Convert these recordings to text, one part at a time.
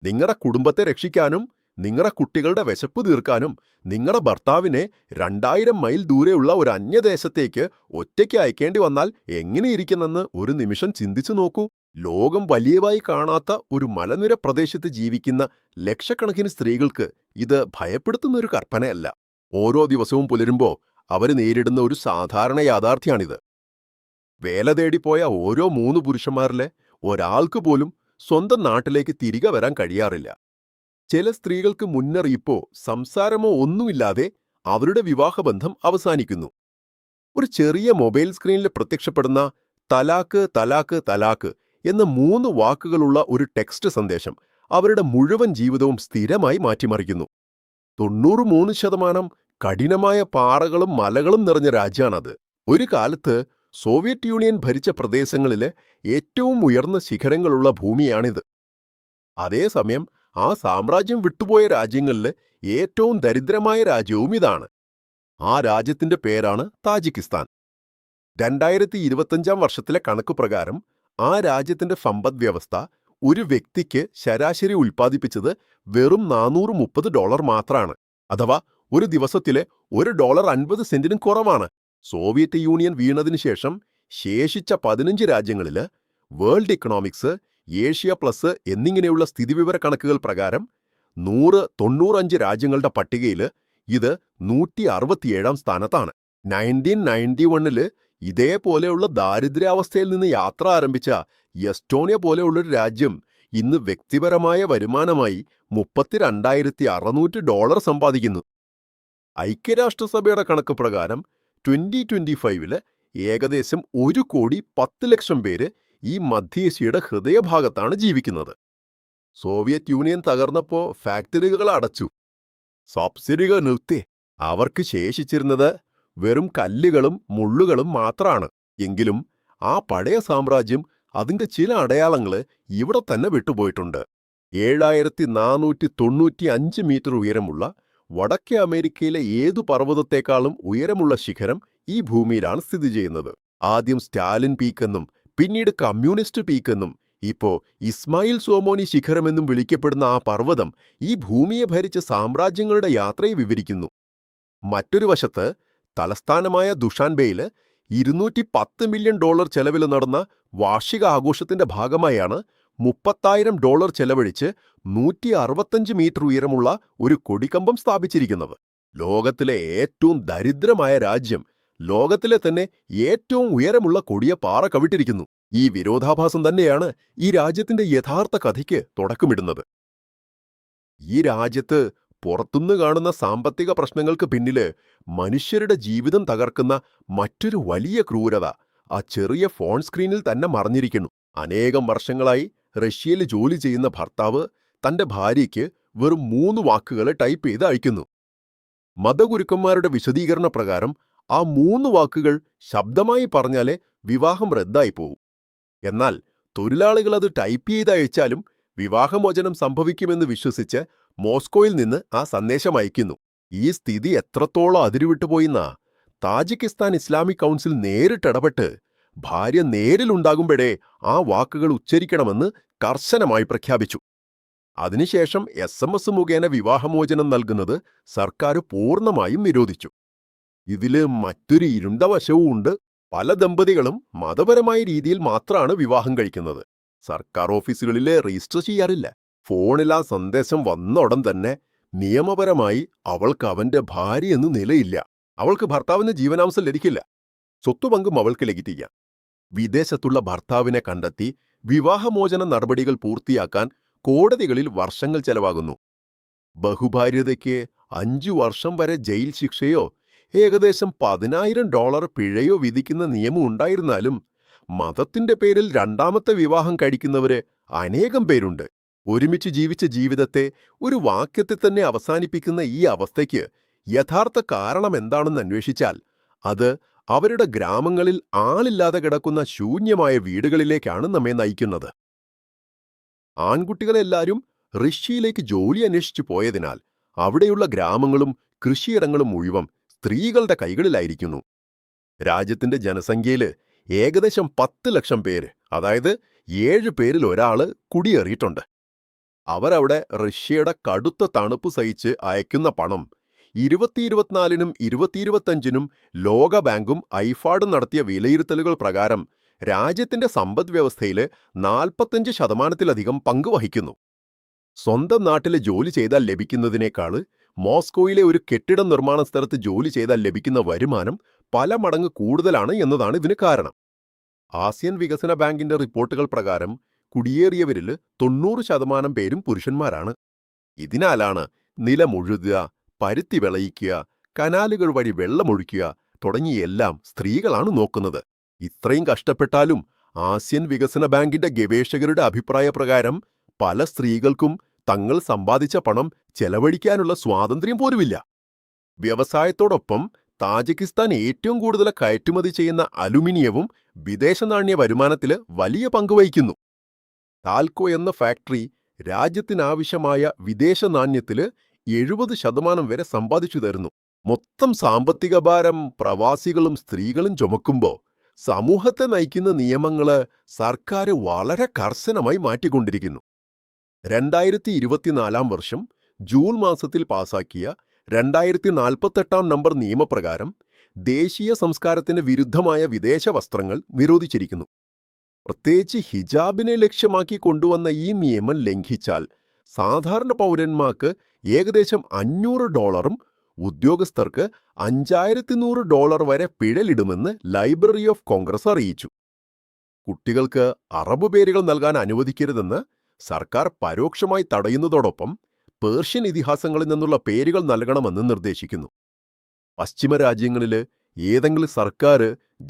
നിങ്ങളുടെ കുടുംബത്തെ രക്ഷിക്കാനും നിങ്ങളുടെ കുട്ടികളുടെ വിശപ്പ് തീർക്കാനും നിങ്ങളുടെ ഭർത്താവിനെ 2000 മൈൽ ദൂരെയുള്ള ഒരു അന്യദേശത്തേക്ക് ഒറ്റയ്ക്ക് അയക്കേണ്ടി വന്നാൽ എങ്ങനെയിരിക്കുന്നെന്ന് ഒരു നിമിഷം ചിന്തിച്ചു നോക്കൂ. ലോകം വലിയവായി കാണാത്ത ഒരു മലനിര പ്രദേശത്ത് ജീവിക്കുന്ന ലക്ഷക്കണക്കിന് സ്ത്രീകൾക്ക് ഇത് ഭയപ്പെടുത്തുന്ന ഒരു കൽപ്പനയല്ല. ഓരോ ദിവസവും പുലരുമ്പോൾ അവർ നേരിടുന്ന ഒരു സാധാരണ യാഥാർത്ഥ്യമാണിത്. വേല തേടിപ്പോയ ഓരോ 3 പുരുഷന്മാരിലെ ഒരാൾക്ക് പോലും സ്വന്തം നാട്ടിലേക്ക് തിരികെ വരാൻ കഴിയാറില്ല. ചില സ്ത്രീകൾക്ക് മുന്നറിയിപ്പോ സംസാരമോ ഒന്നുമില്ലാതെ അവരുടെ വിവാഹബന്ധം അവസാനിക്കുന്നു. ഒരു ചെറിയ മൊബൈൽ സ്ക്രീനിൽ പ്രത്യക്ഷപ്പെടുന്ന തലാക്ക് തലാക്ക് തലാക്ക് എന്ന 3 വാക്കുകളുള്ള ഒരു ടെക്സ്റ്റ് സന്ദേശം അവരുടെ മുഴുവൻ ജീവിതവും സ്ഥിരമായി മാറ്റിമറിക്കുന്നു. 93% കഠിനമായ പാറകളും മലകളും നിറഞ്ഞ രാജ്യമാണത്. ഒരു കാലത്ത് സോവിയറ്റ് യൂണിയൻ ഭരിച്ച പ്രദേശങ്ങളിലെ ഏറ്റവും ഉയർന്ന ശിഖരങ്ങളുള്ള ഭൂമിയാണിത്. അതേസമയം ആ സാമ്രാജ്യം വിട്ടുപോയ രാജ്യങ്ങളിലെ ഏറ്റവും ദരിദ്രമായ രാജ്യവും ഇതാണ്. ആ രാജ്യത്തിന്റെ പേരാണ് താജിക്കിസ്ഥാൻ. 2025 വർഷത്തിലെ കണക്കുപ്രകാരം ആ രാജ്യത്തിന്റെ സമ്പദ്വ്യവസ്ഥ ഒരു വ്യക്തിക്ക് ശരാശരി ഉൽപ്പാദിപ്പിച്ചത് വെറും $430 മാത്രമാണ്. അഥവാ ഒരു ദിവസത്തിലെ $1.50 കുറവാണ്. സോവിയറ്റ് യൂണിയൻ വീണതിനു ശേഷം ശേഷിച്ച 15 രാജ്യങ്ങളിൽ വേൾഡ് ഇക്കണോമിക്സ്, ഏഷ്യ പ്ലസ് എന്നിങ്ങനെയുള്ള സ്ഥിതിവിവര കണക്കുകൾ പ്രകാരം 195 രാജ്യങ്ങളുടെ പട്ടികയിൽ ഇത് 167 സ്ഥാനത്താണ്. 1991 ഇതേപോലെയുള്ള ദാരിദ്ര്യാവസ്ഥയിൽ നിന്ന് യാത്ര ആരംഭിച്ച എസ്റ്റോണിയ പോലെയുള്ളൊരു രാജ്യം ഇന്ന് വ്യക്തിപരമായ വരുമാനമായി $32,600 സമ്പാദിക്കുന്നു. ഐക്യരാഷ്ട്രസഭയുടെ കണക്ക് പ്രകാരം 2025 ഏകദേശം 1,10,00,000 പേര് ഈ മധ്യേഷ്യയുടെ ഹൃദയഭാഗത്താണ് ജീവിക്കുന്നത്. സോവിയറ്റ് യൂണിയൻ തകർന്നപ്പോൾ ഫാക്ടറികൾ അടച്ചു, സബ്സിഡികൾ നിർത്തി. അവർക്ക് ശേഷിച്ചിരുന്നത് വെറും കല്ലുകളും മുള്ളുകളും മാത്രമാണ്. എങ്കിലും ആ പഴയ സാമ്രാജ്യം അതിന്റെ ചില അടയാളങ്ങൾ ഇവിടെ തന്നെ വിട്ടുപോയിട്ടുണ്ട്. 7495 മീറ്റർ ഉയരമുള്ള വടക്കേ അമേരിക്കയിലെ ഏതു പർവ്വതത്തെക്കാളും ഉയരമുള്ള ശിഖരം ഈ ഭൂമിയിലാണ് സ്ഥിതി ചെയ്യുന്നത്. ആദ്യം സ്റ്റാലിൻ പീക്കെന്നും പിന്നീട് കമ്മ്യൂണിസ്റ്റ് പീക്കെന്നും ഇപ്പോ ഇസ്മായിൽ സോമോനി ശിഖരമെന്നും വിളിക്കപ്പെടുന്ന ആ പർവ്വതം ഈ ഭൂമിയെ ഭരിച്ച സാമ്രാജ്യങ്ങളുടെ യാത്രയെ വിവരിക്കുന്നു. മറ്റൊരു വശത്ത് തലസ്ഥാനമായ ദുഷാൻബെയിൽ $210 മില്യൺ ചെലവിൽ നടന്ന വാർഷിക ആഘോഷത്തിന്റെ ഭാഗമായാണ് $30,000 ചെലവഴിച്ച് 165 മീറ്റർ ഉയരമുള്ള ഒരു കൊടിക്കമ്പം സ്ഥാപിച്ചിരിക്കുന്നത്. ലോകത്തിലെ ഏറ്റവും ദരിദ്രമായ രാജ്യം ലോകത്തിലെ തന്നെ ഏറ്റവും ഉയരമുള്ള കൊടിയ പാറ കവിട്ടിരിക്കുന്നു. ഈ വിരോധാഭാസം തന്നെയാണ് ഈ രാജ്യത്തിന്റെ യഥാർത്ഥ കഥയ്ക്ക് തുടക്കമിടുന്നത്. ഈ രാജ്യത്ത് പുറത്തുനിന്ന് കാണുന്ന സാമ്പത്തിക പ്രശ്നങ്ങൾക്ക് പിന്നില് മനുഷ്യരുടെ ജീവിതം തകർക്കുന്ന മറ്റൊരു വലിയ ക്രൂരത ആ ചെറിയ ഫോൺ സ്ക്രീനിൽ തന്നെ മറഞ്ഞിരിക്കുന്നു. അനേകം വർഷങ്ങളായി റഷ്യയിൽ ജോലി ചെയ്യുന്ന ഭർത്താവ് തന്റെ ഭാര്യയ്ക്ക് വെറും 3 വാക്കുകൾ ടൈപ്പ് ചെയ്ത് അയക്കുന്നു. മതഗുരുക്കന്മാരുടെ വിശദീകരണ പ്രകാരം ആ 3 വാക്കുകൾ ശബ്ദമായി പറഞ്ഞാലേ വിവാഹം റദ്ദായി പോവും. എന്നാൽ തൊഴിലാളികൾ അത് ടൈപ്പ് ചെയ്ത് അയച്ചാലും വിവാഹമോചനം സംഭവിക്കുമെന്ന് വിശ്വസിച്ച് മോസ്കോയിൽ നിന്ന് ആ സന്ദേശം അയക്കുന്നു. ഈ സ്ഥിതി എത്രത്തോളം അതിരുവിട്ടുപോയിന്നാ താജിക്കിസ്ഥാൻ ഇസ്ലാമിക് കൗൺസിൽ നേരിട്ടിടപെട്ട് ഭാര്യ നേരിലുണ്ടാകുമ്പോഴേ ആ വാക്കുകൾ ഉച്ചരിക്കണമെന്ന് കർശനമായി പ്രഖ്യാപിച്ചു. അതിനുശേഷം SMS മുഖേന വിവാഹമോചനം നൽകുന്നത് സർക്കാർ പൂർണ്ണമായും നിരോധിച്ചു. ഇതില് മറ്റൊരു ഇരുണ്ട വശവും ഉണ്ട്. പല ദമ്പതികളും മതപരമായ രീതിയിൽ മാത്രമാണ് വിവാഹം കഴിക്കുന്നത്. സർക്കാർ ഓഫീസുകളിൽ രജിസ്റ്റർ ചെയ്യാറില്ല. ഫോണിൽ ആ സന്ദേശം വന്ന ഉടൻ തന്നെ നിയമപരമായി അവൾക്ക് അവന്റെ ഭാര്യ എന്ന് നിലയില്ല. അവൾക്ക് ഭർത്താവിന് ജീവനാംശം ലഭിക്കില്ല. സ്വത്തുപങ്കും അവൾക്ക് ലഭിക്കില്ല. വിദേശത്തുള്ള ഭർത്താവിനെ കണ്ടെത്തി വിവാഹമോചന നടപടികൾ പൂർത്തിയാക്കാൻ കോടതികളിൽ വർഷങ്ങൾ ചെലവാകുന്നു. ബഹുഭാര്യതയ്ക്ക് 5 വർഷം വരെ ജയിൽ ശിക്ഷയോ ഏകദേശം $10,000 പിഴയോ വിധിക്കുന്ന നിയമം ഉണ്ടായിരുന്നാലും മതത്തിന്റെ പേരിൽ രണ്ടാമത്തെ വിവാഹം കഴിക്കുന്നവര് അനേകം പേരുണ്ട്. ഒരുമിച്ച് ജീവിച്ച ജീവിതത്തെ ഒരു വാക്യത്തിൽ തന്നെ അവസാനിപ്പിക്കുന്ന ഈ അവസ്ഥയ്ക്ക് യഥാർത്ഥ കാരണം എന്താണെന്ന് അന്വേഷിച്ചാൽ അത് അവരുടെ ഗ്രാമങ്ങളിൽ ആളില്ലാതെ കിടക്കുന്ന ശൂന്യമായ വീടുകളിലേക്കാണ് നമ്മെ നയിക്കുന്നത്. ആൺകുട്ടികളെല്ലാവരും റഷ്യയിലേക്ക് ജോലി അന്വേഷിച്ചു പോയതിനാൽ അവിടെയുള്ള ഗ്രാമങ്ങളും കൃഷിയിടങ്ങളും മുഴുവൻ സ്ത്രീകളുടെ കൈകളിലായിരിക്കുന്നു. രാജ്യത്തിന്റെ ജനസംഖ്യയില് ഏകദേശം 10 ലക്ഷം പേര്, അതായത് 7 പേരിൽ ഒരാള് കുടിയേറിയിട്ടുണ്ട്. അവരവിടെ റഷ്യയുടെ കടുത്ത തണുപ്പ് സഹിച്ച് അയക്കുന്ന പണം 2024നും 2025നും ലോകബാങ്കും ഐഫാഡും നടത്തിയ വിലയിരുത്തലുകൾ പ്രകാരം രാജ്യത്തിന്റെ സമ്പദ്വ്യവസ്ഥയിൽ 45%-ലധികം പങ്ക് വഹിക്കുന്നു. സ്വന്തം നാട്ടിലെ ജോലി ചെയ്താൽ ലഭിക്കുന്നതിനേക്കാൾ മോസ്കോയിലെ ഒരു കെട്ടിട നിർമ്മാണ സ്ഥലത്ത് ജോലി ചെയ്താൽ ലഭിക്കുന്ന വരുമാനം പല മടങ്ങ് കൂടുതലാണ് എന്നതാണ് ഇതിന് കാരണം. ആസിയൻ വികസന ബാങ്കിന്റെ റിപ്പോർട്ടുകൾ പ്രകാരം കുടിയേറിയവരിൽ 90% പേരും പുരുഷന്മാരാണ്. ഇതിനാലാണ് നിലമുഴുതുക, പരുത്തി വിളയിക്കുക, കനാലുകൾ വഴി വെള്ളമൊഴിക്കുക തുടങ്ങിയെല്ലാം സ്ത്രീകളാണ് നോക്കുന്നത്. ഇത്രയും കഷ്ടപ്പെട്ടാലും ആസിയൻ വികസന ബാങ്കിന്റെ ഗവേഷകരുടെ അഭിപ്രായപ്രകാരം പല സ്ത്രീകൾക്കും തങ്ങൾ സമ്പാദിച്ച പണം ചെലവഴിക്കാനുള്ള സ്വാതന്ത്ര്യം പോലുമില്ല. വ്യവസായത്തോടൊപ്പം താജിക്കിസ്ഥാൻ ഏറ്റവും കൂടുതൽ കയറ്റുമതി ചെയ്യുന്ന അലുമിനിയവും വിദേശ നാണ്യ വരുമാനത്തിൽ വലിയ പങ്ക് വഹിക്കുന്നു. ടാൽക്കോ എന്ന ഫാക്ടറി രാജ്യത്തിനാവശ്യമായ വിദേശ നാണ്യത്തിൽ 70% വരെ സമ്പാദിച്ചു തരുന്നു. മൊത്തം സാമ്പത്തിക ഭാരം പ്രവാസികളും സ്ത്രീകളും ചുമക്കുമ്പോൾ സമൂഹത്തെ നയിക്കുന്ന നിയമങ്ങള് സർക്കാർ വളരെ കർശനമായി മാറ്റിക്കൊണ്ടിരിക്കുന്നു. 2024 വർഷം ജൂൺ മാസത്തിൽ പാസാക്കിയ 2048 നമ്പർ നിയമപ്രകാരം ദേശീയ സംസ്കാരത്തിന് വിരുദ്ധമായ വിദേശ വസ്ത്രങ്ങൾ നിരോധിച്ചിരിക്കുന്നു. പ്രത്യേകിച്ച് ഹിജാബിനെ ലക്ഷ്യമാക്കി കൊണ്ടുവന്ന ഈ നിയമം ലംഘിച്ചാൽ സാധാരണ പൗരന്മാർക്ക് ഏകദേശം $500 ഉദ്യോഗസ്ഥർക്ക് $5100 വരെ പിഴലിടുമെന്ന് ലൈബ്രറി ഓഫ് കോൺഗ്രസ് അറിയിച്ചു. കുട്ടികൾക്ക് അറബ് പേരുകൾ നൽകാൻ അനുവദിക്കരുതെന്ന് സർക്കാർ പരോക്ഷമായി തടയുന്നതോടൊപ്പം പേർഷ്യൻ ഇതിഹാസങ്ങളിൽ നിന്നുള്ള പേരുകൾ നൽകണമെന്ന് നിർദ്ദേശിക്കുന്നു. പശ്ചിമ രാജ്യങ്ങളിൽ ഏതെങ്കിലും സർക്കാർ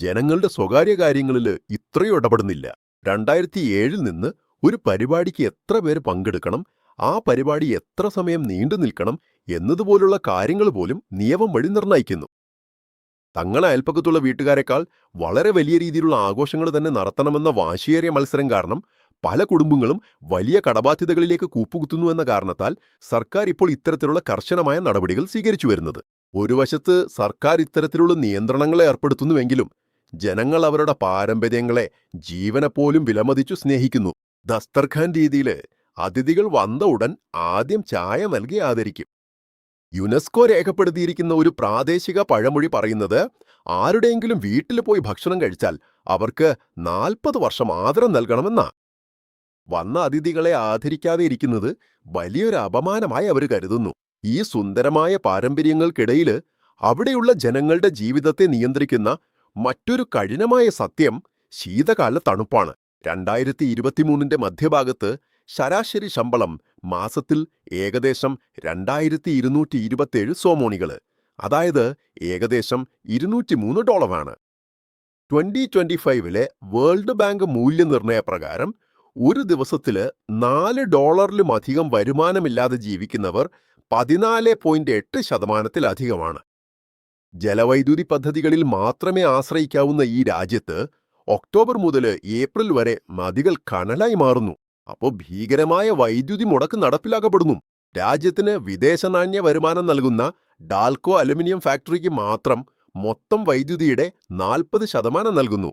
ജനങ്ങളുടെ സ്വകാര്യ കാര്യങ്ങളിൽ ഇത്രയും ഇടപെടുന്നില്ല. 2007 നിന്ന് ഒരു പരിപാടിക്ക് എത്ര പേര് പങ്കെടുക്കണം, ആ പരിപാടി എത്ര സമയം നീണ്ടു നിൽക്കണം എന്നതുപോലുള്ള കാര്യങ്ങൾ പോലും നിയമം വഴി നിർണ്ണയിക്കുന്നു. തങ്ങളെ അയൽപ്പക്കത്തുള്ള വീട്ടുകാരെക്കാൾ വളരെ വലിയ രീതിയിലുള്ള ആഘോഷങ്ങൾ തന്നെ നടത്തണമെന്ന വാശിയേറിയ മത്സരം കാരണം പല കുടുംബങ്ങളും വലിയ കടബാധ്യതകളിലേക്ക് കൂപ്പുകുത്തുന്നു എന്ന കാരണത്താൽ സർക്കാർ ഇപ്പോൾ ഇത്തരത്തിലുള്ള കർശനമായ നടപടികൾ സ്വീകരിച്ചു വരുന്നത്. ഒരു വശത്ത് സർക്കാർ ഇത്തരത്തിലുള്ള നിയന്ത്രണങ്ങളെ ഏർപ്പെടുത്തുന്നുവെങ്കിലും ജനങ്ങൾ അവരുടെ പാരമ്പര്യങ്ങളെ ജീവനെപ്പോലും വിലമതിച്ചു സ്നേഹിക്കുന്നു. ദസ്തർഖാൻ രീതിയിൽ അതിഥികൾ വന്ന ഉടൻ ആദ്യം ചായ നൽകി ആദരിക്കും. യുനെസ്കോ രേഖപ്പെടുത്തിയിരിക്കുന്ന ഒരു പ്രാദേശിക പഴമൊഴി പറയുന്നത് ആരുടെയെങ്കിലും വീട്ടിൽ പോയി ഭക്ഷണം കഴിച്ചാൽ അവർക്ക് 40 വർഷം ആദരം നൽകണമെന്നാ. വന്ന അതിഥികളെ ആദരിക്കാതെ ഇരിക്കുന്നത് വലിയൊരു അപമാനമായി അവർ കരുതുന്നു. ഈ സുന്ദരമായ പാരമ്പര്യങ്ങൾക്കിടയിൽ അവിടെയുള്ള ജനങ്ങളുടെ ജീവിതത്തെ നിയന്ത്രിക്കുന്ന മറ്റൊരു കഠിനമായ സത്യം ശീതകാല തണുപ്പാണ്. 2023ന്റെ മധ്യഭാഗത്ത് ശരാശരി ശമ്പളം മാസത്തിൽ ഏകദേശം 2227 സോമോണികൾ, അതായത് ഏകദേശം $203 ആണ്. 2025 വേൾഡ് ബാങ്ക് മൂല്യനിർണ്ണയ പ്രകാരം ഒരു ദിവസത്തിൽ $4 വരുമാനമില്ലാതെ ജീവിക്കുന്നവർ 14.8%-ലധികമാണ്. ജലവൈദ്യുതി പദ്ധതികളിൽ മാത്രമേ ആശ്രയിക്കാവുന്ന ഈ രാജ്യത്ത് ഒക്ടോബർ മുതൽ ഏപ്രിൽ വരെ നദികൾ കനലായി മാറുന്നു. അപ്പോൾ ഭീകരമായ വൈദ്യുതി മുടക്ക് നടപ്പിലാക്കപ്പെടുന്നു. രാജ്യത്തിന് വിദേശ നാണ്യ വരുമാനം നൽകുന്ന ടാൽക്കോ അലുമിനിയം ഫാക്ടറിക്ക് മാത്രം മൊത്തം വൈദ്യുതിയുടെ 40% നൽകുന്നു.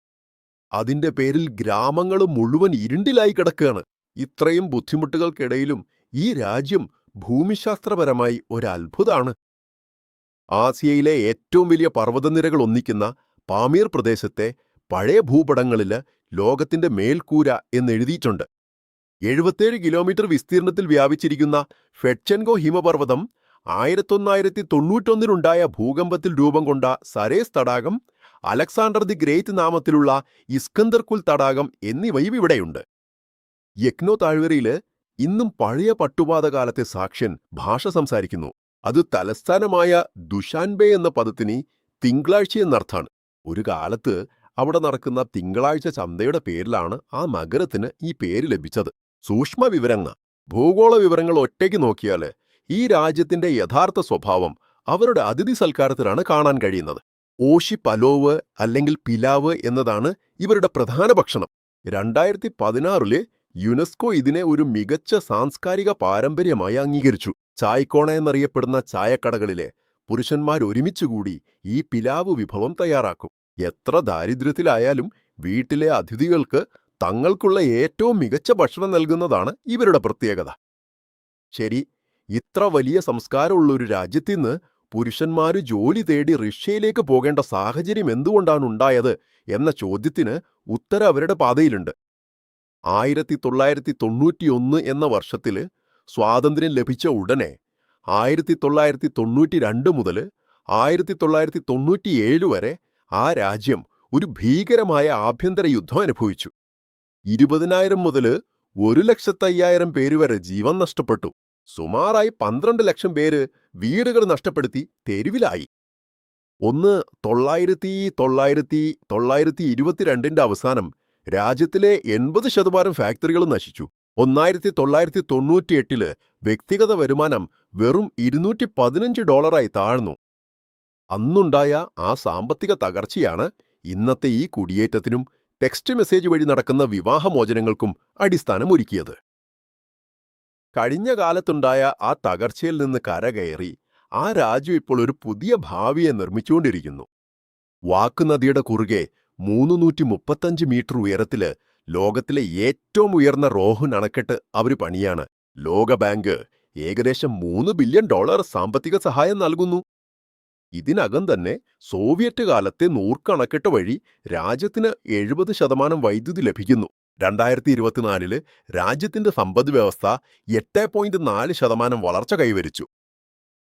അതിന്റെ പേരിൽ ഗ്രാമങ്ങൾ മുഴുവൻ ഇരുണ്ടിലായി കിടക്കുകയാണ്. ഇത്രയും ബുദ്ധിമുട്ടുകൾക്കിടയിലും ഈ രാജ്യം ഭൂമിശാസ്ത്രപരമായി ഒരു അത്ഭുതമാണ്. ആസിയയിലെ ഏറ്റവും വലിയ പർവ്വതനിരകൾ ഒന്നിക്കുന്ന പാമീർ പ്രദേശത്തെ പഴയ ഭൂപടങ്ങളിൽ ലോകത്തിന്റെ മേൽക്കൂര എന്നെഴുതിയിട്ടുണ്ട്. 77 കിലോമീറ്റർ വിസ്തീർണത്തിൽ വ്യാപിച്ചിരിക്കുന്ന ഫെഡ്ചെൻകോ ഹിമപർവ്വതം 1991-ലുണ്ടായ ഭൂകമ്പത്തിൽ രൂപം കൊണ്ട സരേസ് തടാകം, അലക്സാണ്ടർ ദി ഗ്രേറ്റ് നാമത്തിലുള്ള ഇസ്കന്ദർകുൽ തടാകം എന്നിവയും ഇവിടെയുണ്ട്. യക്നോ താഴ്വരയിൽ ഇന്നും പഴയ പട്ടുപാത കാലത്തെ സാക്ഷ്യൻ ഭാഷ സംസാരിക്കുന്നു. അത് തലസ്ഥാനമായ ദുഷാൻബെ എന്ന പദത്തിന് തിങ്കളാഴ്ച എന്നർത്ഥാണ്. ഒരു കാലത്ത് അവിടെ നടക്കുന്ന തിങ്കളാഴ്ച ചന്തയുടെ പേരിലാണ് ആ നഗരത്തിന് ഈ പേര് ലഭിച്ചത്. സൂക്ഷ്മ വിവരങ്ങൾ, ഭൂഗോള വിവരങ്ങൾ ഒറ്റയ്ക്ക് നോക്കിയാൽ ഈ രാജ്യത്തിന്റെ യഥാർത്ഥ സ്വഭാവം അവരുടെ അതിഥി സൽക്കാരത്തിലാണ് കാണാൻ കഴിയുന്നത്. ഓഷി പലോവ് അല്ലെങ്കിൽ പിലാവ് എന്നതാണ് ഇവരുടെ പ്രധാന ഭക്ഷണം. 2016 യുനെസ്കോ ഇതിനെ ഒരു മികച്ച സാംസ്കാരിക പാരമ്പര്യമായി അംഗീകരിച്ചു. ചായ്ക്കോണ എന്നറിയപ്പെടുന്ന ചായക്കടകളിലെ പുരുഷന്മാർ ഒരുമിച്ചുകൂടി ഈ പിലാവ് വിഭവം തയ്യാറാക്കും. എത്ര ദാരിദ്ര്യത്തിലായാലും വീട്ടിലെ അതിഥികൾക്ക് തങ്ങൾക്കുള്ള ഏറ്റവും മികച്ച ഭക്ഷണം നൽകുന്നതാണ് ഇവരുടെ പ്രത്യേകത. ശരി, ഇത്ര വലിയ സംസ്കാരമുള്ള ഒരു രാജ്യത്തിന്ന് പുരുഷന്മാര് ജോലി തേടി റഷ്യയിലേക്ക് പോകേണ്ട സാഹചര്യം എന്തുകൊണ്ടാണ് ഉണ്ടായത് എന്ന ചോദ്യത്തിന് ഉത്തരം അവരുടെ പാതയിലുണ്ട്. 1991 എന്ന വർഷത്തില് സ്വാതന്ത്ര്യം ലഭിച്ച ഉടനെ 1992 മുതൽ 1997 വരെ ആ രാജ്യം ഒരു ഭീകരമായ ആഭ്യന്തര യുദ്ധം അനുഭവിച്ചു. 20,000 മുതൽ 1,50,000 പേര് വരെ ജീവൻ നഷ്ടപ്പെട്ടു. സുമാറായി 12 ലക്ഷം പേര് വീടുകൾ നഷ്ടപ്പെടുത്തി തെരുവിലായി. 1922 അവസാനം രാജ്യത്തിലെ 80% ഫാക്ടറികൾ നശിച്ചു. 1998 വ്യക്തിഗത വരുമാനം വെറും $215 താഴ്ന്നു. അന്നുണ്ടായ ആ സാമ്പത്തിക തകർച്ചയാണ് ഇന്നത്തെ ഈ കുടിയേറ്റത്തിനും ടെക്സ്റ്റ് മെസ്സേജ് വഴി നടക്കുന്ന വിവാഹമോചനങ്ങൾക്കും അടിസ്ഥാനമൊരുക്കിയത്. കഴിഞ്ഞ കാലത്തുണ്ടായ ആ തകർച്ചയിൽ നിന്ന് കരകയറി ആ രാജ്യം ഇപ്പോൾ ഒരു പുതിയ ഭാവിയെ നിർമ്മിച്ചുകൊണ്ടിരിക്കുന്നു. വാക്ക് കുറുകെ 335 മീറ്റർ ഉയരത്തില് ലോകത്തിലെ ഏറ്റവും ഉയർന്ന റോഹൻ അണക്കെട്ട് അവർ പണിയാണ്. ലോകബാങ്ക് ഏകദേശം $3 ബില്യൺ സാമ്പത്തിക സഹായം നൽകുന്നു. ഇതിനകം തന്നെ സോവിയറ്റ് കാലത്തെ നൂർക്ക് അണക്കെട്ട് വഴി രാജ്യത്തിന് 70% വൈദ്യുതി ലഭിക്കുന്നു. 2024 രാജ്യത്തിന്റെ സമ്പദ്വ്യവസ്ഥ 8.4% വളർച്ച കൈവരിച്ചു.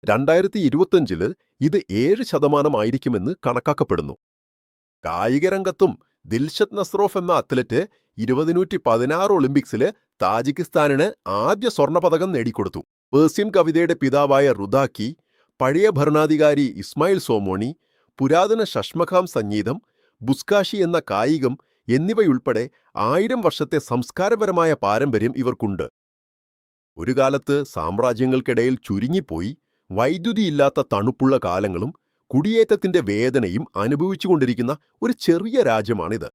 2025 ഇത് 7% ആയിരിക്കുമെന്ന് കണക്കാക്കപ്പെടുന്നു. കായികരംഗത്തും ദിൽഷത് നസ്രോഫ് എന്ന അത്ലറ്റ് 2016 ഒളിമ്പിക്സില് താജിക്കിസ്ഥാനിന് ആദ്യ സ്വർണ്ണപതകം നേടിക്കൊടുത്തു. പേർഷ്യൻ കവിതയുടെ പിതാവായ റുദാക്കി, പഴയ ഭരണാധികാരി ഇസ്മായിൽ സോമോണി, പുരാതന ഷഷ്മഖാം സംഗീതം, ബുസ്കാഷി എന്ന കായികം എന്നിവയുൾപ്പെടെ 1000 വർഷത്തെ സംസ്കാരപരമായ പാരമ്പര്യം ഇവർക്കുണ്ട്. ഒരു കാലത്ത് സാമ്രാജ്യങ്ങൾക്കിടയിൽ ചുരുങ്ങിപ്പോയി വൈദ്യുതിയില്ലാത്ത തണുപ്പുള്ള കാലങ്ങളും കുടിയേറ്റത്തിന്റെ വേദനയും അനുഭവിച്ചുകൊണ്ടിരിക്കുന്ന ഒരു ചെറിയ രാജ്യമാണിത്.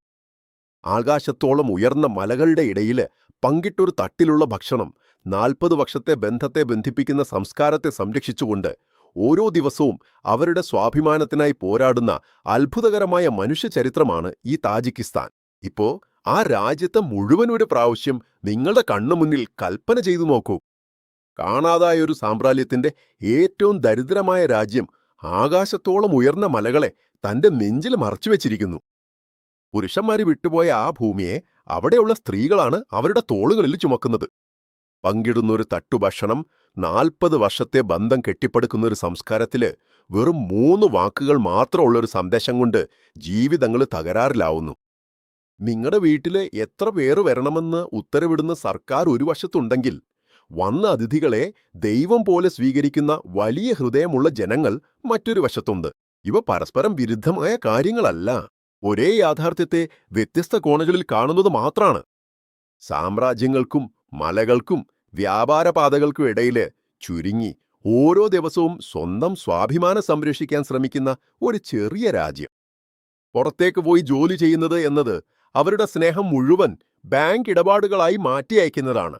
ആകാശത്തോളം ഉയർന്ന മലകളുടെ ഇടയില് പങ്കിട്ടൊരു തട്ടിലുള്ള ഭക്ഷണം 40 വർഷത്തെ ബന്ധത്തെ ബന്ധിപ്പിക്കുന്ന സംസ്കാരത്തെ സംരക്ഷിച്ചുകൊണ്ട് ഓരോ ദിവസവും അവരുടെ സ്വാഭിമാനത്തിനായി പോരാടുന്ന അത്ഭുതകരമായ മനുഷ്യചരിത്രമാണ് ഈ താജിക്കിസ്ഥാൻ. ഇപ്പോ ആ രാജ്യത്തെ മുഴുവൻ ഒരു പ്രാവശ്യം നിങ്ങളുടെ കണ്ണുമുന്നിൽ കൽപ്പന ചെയ്തു നോക്കൂ. കാണാതായൊരു സാമ്രാജ്യത്തിന്റെ ഏറ്റവും ദരിദ്രമായ രാജ്യം ആകാശത്തോളം ഉയർന്ന മലകളെ തന്റെ നെഞ്ചിൽ മറച്ചുവെച്ചിരിക്കുന്നു. പുരുഷന്മാര് വിട്ടുപോയ ആ ഭൂമിയെ അവിടെയുള്ള സ്ത്രീകളാണ് അവരുടെ തോളുകളിൽ ചുമക്കുന്നത്. പങ്കിടുന്നൊരു തട്ടുഭക്ഷണം 40 വർഷത്തെ ബന്ധം കെട്ടിപ്പടുക്കുന്നൊരു സംസ്കാരത്തില് വെറും 3 വാക്കുകൾ മാത്രമുള്ളൊരു സന്ദേശം കൊണ്ട് ജീവിതങ്ങൾ തകരാറിലാവുന്നു. നിങ്ങളുടെ വീട്ടില് എത്ര പേര് വരണമെന്ന് ഉത്തരവിടുന്ന സർക്കാർ ഒരു വശത്തുണ്ടെങ്കിൽ, വന്ന അതിഥികളെ ദൈവം പോലെ സ്വീകരിക്കുന്ന വലിയ ഹൃദയമുള്ള ജനങ്ങൾ മറ്റൊരു വശത്തുണ്ട്. ഇവ പരസ്പരം വിരുദ്ധമായ കാര്യങ്ങളല്ല, ഒരേ യാഥാർത്ഥ്യത്തെ വ്യത്യസ്ത കോണുകളിൽ കാണുന്നത് മാത്രാണ്. സാമ്രാജ്യങ്ങൾക്കും മലകൾക്കും വ്യാപാരപാതകൾക്കും ഇടയില് ചുരുങ്ങി ഓരോ ദിവസവും സ്വന്തം സ്വാഭിമാനം സംരക്ഷിക്കാൻ ശ്രമിക്കുന്ന ഒരു ചെറിയ രാജ്യം. പുറത്തേക്ക് പോയി ജോലി ചെയ്യുന്നത് എന്നത് അവരുടെ സ്നേഹം മുഴുവൻ ബാങ്ക് ഇടപാടുകളായി മാറ്റി അയക്കുന്നതാണ്.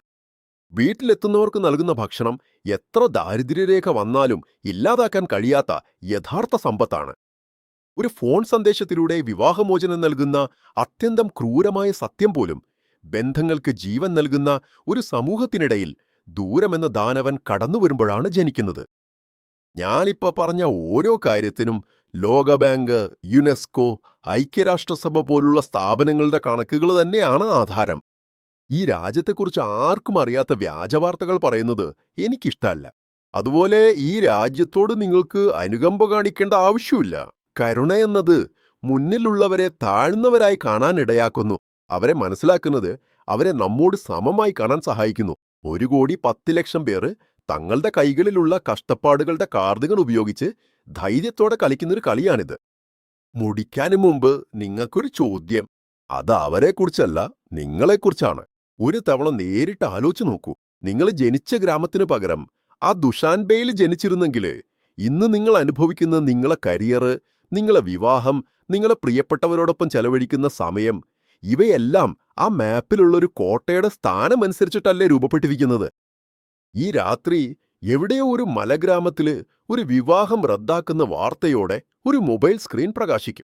വീട്ടിലെത്തുന്നവർക്ക് നൽകുന്ന ഭക്ഷണം എത്ര ദാരിദ്ര്യരേഖ വന്നാലും ഇല്ലാതാക്കാൻ കഴിയാത്ത യഥാർത്ഥ സമ്പത്താണ്. ഒരു ഫോൺ സന്ദേശത്തിലൂടെ വിവാഹമോചനം നൽകുന്ന അത്യന്തം ക്രൂരമായ സത്യം പോലും ബന്ധങ്ങൾക്ക് ജീവൻ നൽകുന്ന ഒരു സമൂഹത്തിനിടയിൽ ദൂരമെന്ന ദാനവൻ കടന്നുവരുമ്പോഴാണ് ജനിക്കുന്നത്. ഞാനിപ്പോ പറഞ്ഞ ഓരോ കാര്യത്തിനും ലോകബാങ്ക്, യുനെസ്കോ, ഐക്യരാഷ്ട്രസഭ പോലുള്ള സ്ഥാപനങ്ങളുടെ കണക്കുകൾ തന്നെയാണ് ആധാരം. ഈ രാജ്യത്തെക്കുറിച്ച് ആർക്കും അറിയാത്ത വ്യാജവാർത്തകൾ പറയുന്നത് എനിക്കിഷ്ടമല്ല. അതുപോലെ ഈ രാജ്യത്തോട് നിങ്ങൾക്ക് അനുകമ്പ കാണിക്കേണ്ട ആവശ്യമില്ല. കരുണയെന്നത് മുന്നിലുള്ളവരെ താഴ്ന്നവരായി കാണാൻ ഇടയാക്കുന്നു. അവരെ മനസ്സിലാക്കുന്നത് അവരെ നമ്മോട് സമമായി കാണാൻ സഹായിക്കുന്നു. 1,10,00,000 പേര് തങ്ങളുടെ കൈകളിലുള്ള കഷ്ടപ്പാടുകളുടെ കാർഡുകൾ ഉപയോഗിച്ച് ധൈര്യത്തോടെ കളിക്കുന്നൊരു കളിയാണിത്. മുടിക്കാനും മുമ്പ് നിങ്ങൾക്കൊരു ചോദ്യം. അത് അവരെക്കുറിച്ചല്ല, നിങ്ങളെക്കുറിച്ചാണ്. ഒരു തവണ നേരിട്ട് ആലോചിച്ച് നോക്കൂ. നിങ്ങൾ ജനിച്ച ഗ്രാമത്തിനു പകരം ആ ദുഷാൻബേയിൽ ജനിച്ചിരുന്നെങ്കില് ഇന്ന് നിങ്ങൾ അനുഭവിക്കുന്ന നിങ്ങളെ കരിയർ, നിങ്ങളെ വിവാഹം, നിങ്ങളെ പ്രിയപ്പെട്ടവരോടൊപ്പം ചെലവഴിക്കുന്ന സമയം, ഇവയെല്ലാം ആ മാപ്പിലുള്ളൊരു കോട്ടയുടെ സ്ഥാനമനുസരിച്ചിട്ടല്ലേ രൂപപ്പെട്ടിരിക്കുന്നത്. ഈ രാത്രി എവിടെയോ ഒരു മലഗ്രാമത്തില് ഒരു വിവാഹം റദ്ദാക്കുന്ന വാർത്തയോടെ ഒരു മൊബൈൽ സ്ക്രീൻ പ്രകാശിക്കും.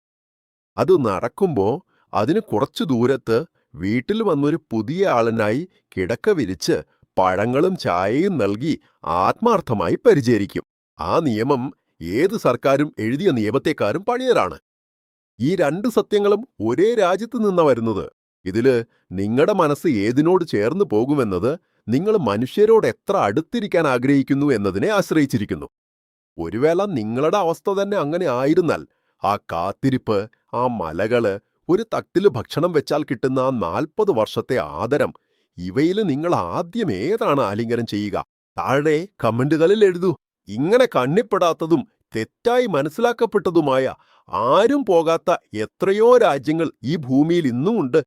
അത് നടക്കുമ്പോ അതിന് കുറച്ചു ദൂരത്ത് വീട്ടിൽ വന്നൊരു പുതിയ ആളിനായി കിടക്ക വിരിച്ച് പഴങ്ങളും ചായയും നൽകി ആത്മാർത്ഥമായി പരിചരിക്കും. ആ നിയമം ഏത് സർക്കാരും എഴുതിയ നിയമത്തെക്കാരും പഴയതാണ്. ഈ രണ്ട് സത്യങ്ങളും ഒരേ രാജ്യത്ത് നിന്നാ വരുന്നത്. ഇതില് നിങ്ങളുടെ മനസ്സ് ഏതിനോട് ചേർന്ന് പോകുമെന്നത് നിങ്ങൾ മനുഷ്യരോട് എത്ര അടുത്തിരിക്കാൻ ആഗ്രഹിക്കുന്നു എന്നതിനെ ആശ്രയിച്ചിരിക്കുന്നു. ഒരു വേള നിങ്ങളുടെ അവസ്ഥ തന്നെ അങ്ങനെ ആയിരുന്നാൽ, ആ കാത്തിരിപ്പ്, ആ മലകള്, ഒരു തട്ടില് ഭക്ഷണം വെച്ചാൽ കിട്ടുന്ന ആ 40 വർഷത്തെ ആദരം, ഇവയിൽ നിങ്ങൾ ആദ്യം ഏതാണ് ആലിംഗനം ചെയ്യുക? താഴെ കമന്റുകളിൽ എഴുതൂ. ഇങ്ങനെ കണ്ണിപ്പെടാത്തതും തെറ്റായി മനസ്സിലാക്കപ്പെട്ടതുമായ, ആരും പോകാത്ത എത്രയോ രാജ്യങ്ങൾ ഈ ഭൂമിയിൽ ഇന്നുമുണ്ട്.